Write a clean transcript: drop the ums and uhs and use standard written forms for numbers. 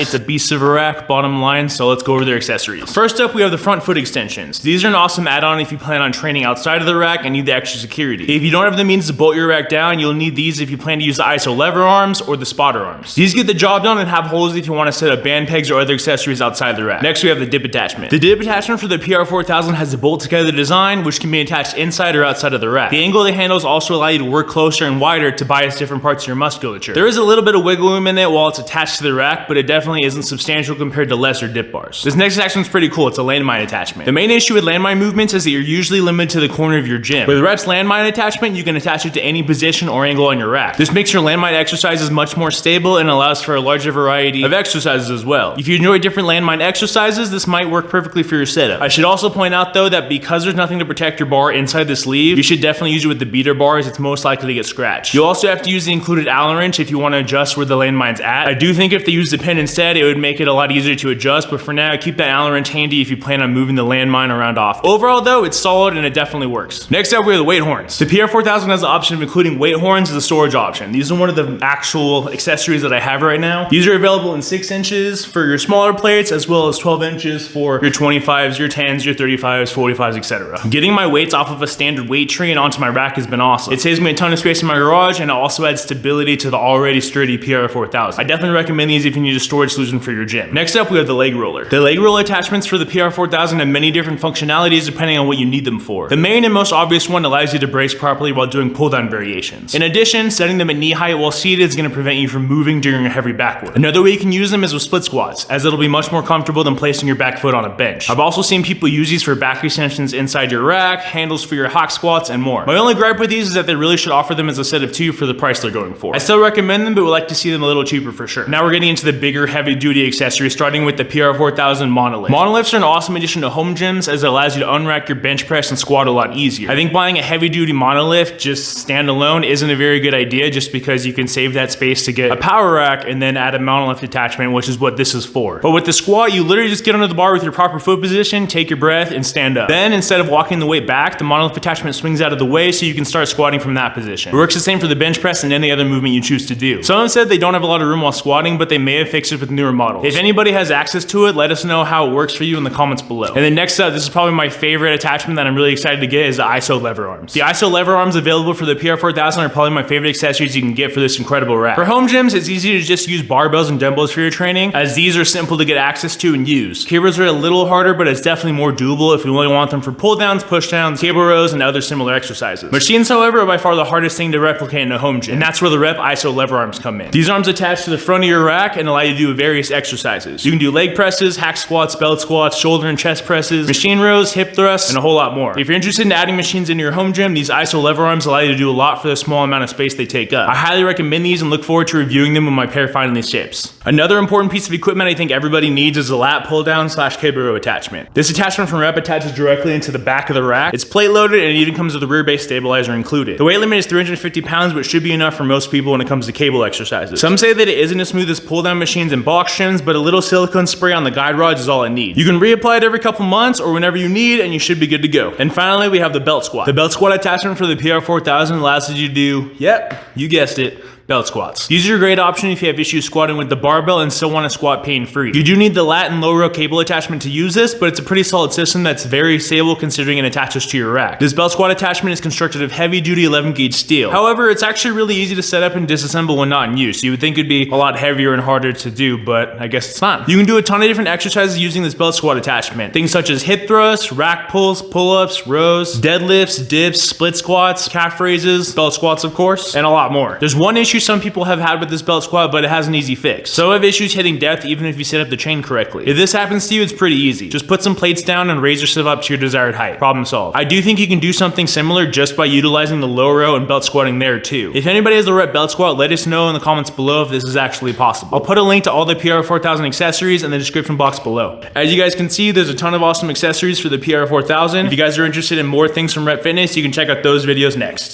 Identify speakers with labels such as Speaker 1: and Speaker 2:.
Speaker 1: It's a beast of a rack, bottom line, so let's go over their accessories. First up, we have the front foot extensions. These are an awesome add-on if you plan on training outside of the rack and need the extra security. If you don't have the means to bolt your rack down, you'll need these if you plan to use the ISO lever arms or the spotter arms. These get the job done and have holes if you want to set up band pegs or other accessories outside the rack. Next, we have the dip attachment. The dip attachment for the PR4000 has a bolt together design, which can be attached inside or outside of the rack. The angle of the handles also allow you to work closer and wider to bias different parts of your musculature. There is a little bit of wiggle room in it while it's attached to the rack, but it definitely isn't substantial compared to lesser dip bars. This next attachment is pretty cool. It's a landmine attachment. The main issue with landmine movements is that you're usually limited to the corner of your gym. With Rep's landmine attachment, you can attach it to any position or angle on your rack. This makes your landmine exercises much more stable and allows for a larger variety of exercises as well. If you enjoy different landmine exercises, this might work perfectly for your setup. I should also point out though that because there's nothing to protect your bar inside the sleeve, you should definitely use it with the beater bars. It's most likely to get scratched. You'll also have to use the included Allen wrench if you want to adjust where the landmine's at. I do think if they use the pin instead, it would make it a lot easier to adjust, but for now, keep that Allen wrench handy if you plan on moving the landmine around often. Overall though, it's solid and it definitely works. Next up, we have the weight horns. The PR4000 has the option of including weight horns as a storage option. These are one of the actual accessories that I have right now. These are available in 6 inches for your smaller plates, as well as 12 inches for your 25s, your 10s, your 35s, 45s, etc. Getting my weights off of a standard weight tree and onto my rack has been awesome. It saves me a ton of space in my garage, and it also adds stability to the already sturdy PR4000. I definitely recommend these if you need a storage solution for your gym. Next up, we have the leg roller. The leg roller attachments for the PR4000 have many different functionalities depending on what you need them for. The main and most obvious one allows you to brace properly while doing pull down variations. In addition, setting them at knee height while seated is going to prevent you from moving during a heavy back work. Another way you can use them is with split squats, as it'll be much more comfortable than placing your back foot on a bench. I've also seen people use these for back extensions inside your rack, handles for your hawk squats, and more. My only gripe with these is that they really should offer them as a set of 2 for the price they're going for. I still recommend them, but would like to see them a little cheaper for sure. Now we're getting into the bigger heavy duty accessories, starting with the PR4000 monolift. Monolifts are an awesome addition to home gyms as it allows you to unrack your bench press and squat a lot easier. I think buying a heavy duty monolift just standalone isn't a very good idea, just because you can save that space to get a power rack and then add a monolift attachment, which is what this is for. But with the squat, you literally just get under the bar with your proper foot position, take your breath, and stand up. Then instead of walking the weight back, the monolift attachment swings out of the way so you can start squatting from that position. It works the same for the bench press and any other movement you choose to do. Some have said they don't have a lot of room while squatting, but they may have fixed it with newer models. If anybody has access to it, let us know how it works for you in the comments below. And then next up, this is probably my favorite attachment that I'm really excited to get, is the ISO lever arms. The ISO lever arms available for the PR4000 are probably my favorite accessories you can get for this incredible rack. For home gyms, it's easy to just use barbells and dumbbells for your training, as these are simple to get access to and use. Cables are a little harder, but it's definitely more doable if you only want them for pull downs, push downs, cable rows, and other similar exercises. Machines, however, are by far the hardest thing to replicate in a home gym, and that's where the Rep ISO lever arms come in. These arms attach to the front of your rack and allow you to do various exercises. You can do leg presses, hack squats, belt squats, shoulder and chest presses, machine rows, hip thrusts, and a whole lot more. If you're interested in adding machines into your home gym, these ISO lever arms allow you to do a lot for the small amount of space they take up. I highly recommend these and look forward to reviewing them when my pair finally ships. Another important piece of equipment I think everybody needs is a lat pull down / cable row attachment. This attachment from Rep attaches directly into the back of the rack. It's plate loaded and it even comes with a rear base stabilizer included. The weight limit is 350 pounds, but should be enough for most people when it comes to cable exercises. Some say that it isn't as smooth as pull down machines and box gyms, but a little silicone spray on the guide rods is all it needs. You can reapply it every couple months or whenever you need, and you should be good to go. And finally, we have the belt squat. The belt squat attachment for the PR4000 allows you to do, yep, you guessed it, belt squats. These are a great option if you have issues squatting with the barbell and still want to squat pain-free. You do need the lat and low row cable attachment to use this, but it's a pretty solid system that's very stable considering it attaches to your rack. This belt squat attachment is constructed of heavy-duty 11-gauge steel. However, it's actually really easy to set up and disassemble when not in use. You would think it'd be a lot heavier and harder to do, but I guess it's not. You can do a ton of different exercises using this belt squat attachment. Things such as hip thrusts, rack pulls, pull-ups, rows, deadlifts, dips, split squats, calf raises, belt squats of course, and a lot more. There's one issue some people have had with this belt squat, but it has an easy fix. So have issues hitting depth even if you set up the chain correctly. If this happens to you, it's pretty easy. Just put some plates down and raise yourself up to your desired height. Problem solved. I do think you can do something similar just by utilizing the low row and belt squatting there too. If anybody has the Rep belt squat, let us know in the comments below if this is actually possible. I'll put a link to all the PR4000 accessories in the description box below. As you guys can see, there's a ton of awesome accessories for the PR4000. If you guys are interested in more things from Rep Fitness, you can check out those videos next.